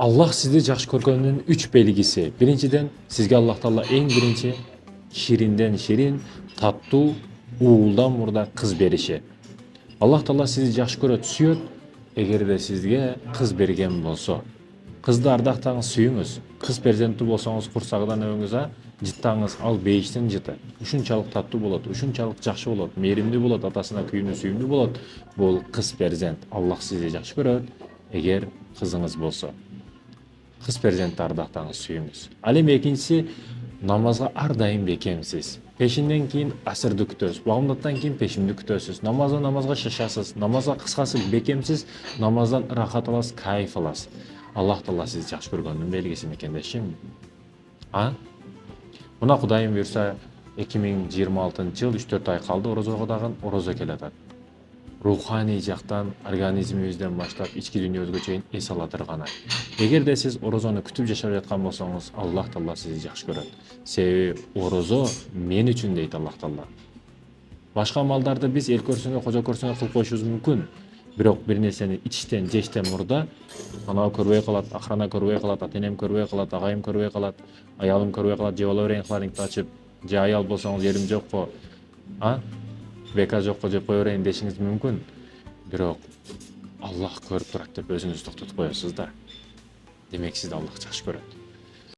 Аллах сізді жақсы көргөнүнүн 3 белгisi. Биринчиден, сізге Аллах Таала ең бірінші ширинден ширин, таттуу, уулдан мурда кыз бериши. Аллах Таала сізді жақсы көрөт, сүйөт, эгерде сізге кыз берген болсо. Кызды ардактаңыз, сүйүңүз. Кыз перзенттүү болсоңуз, курсагынан өңүз жыттаңыз, ал бейиштин жыты. Ушунчалык таттуу болот, ушунчалык жакшы болот, мээримдүү болот, атасына күйүүнү сүйүмдүү болот. Бул кыз перзент. Аллах сизди жакшы көрөт, эгер кызыңыз болсо. Кыз перзентти ардактаңыз, сүйүңүз. Ал эми экинчиси, намазга ар дайым бекемсиз. Пешинден кийин асырды күтөсүз, багымдаттан кийин пешимди күтөсүз. Намазга шашасыз, намазга кыскасы бекемсиз, намаздан рахат аласыз, кайф аласыз. Аллах Таала сизди жакшы көргөнүнүн белгиси мекен дешим. Мына Кудайым буйрса 2026 жыл 3-4 ай калды орозого дагы орозо келатат. Руханий жактан, организмибизден баштап ички дүйнөбүзгө чейин эс ала турган ай. Эгерде сиз орозону күтүп жашап жаткан болсоңуз, Аллах Таала сизди жакшы көрөт. Себеби орозо мен үчүн дейт Аллах Таала. Башка малдарды биз эл көрсөңө, кожо көрсөңө кылып коюшубуз мүмкүн. Бирок бир нерсени ичиштен, жештен мурда анау көрбөй калат, акырана көрбөй калат, ата-энем көрбөй калат, агайым көрбөй калат, аялым көрбөй калат, же боло берейин холодильникти ачып, же аял болсоңуз жерим жокко, бека жокко жеп кое берейин дешиңиз мүмкүн. Бирок Аллах көрүп турат деп өзүңүздү токтотуп коесуз да. Демек сизди Аллах жакшы көрөт.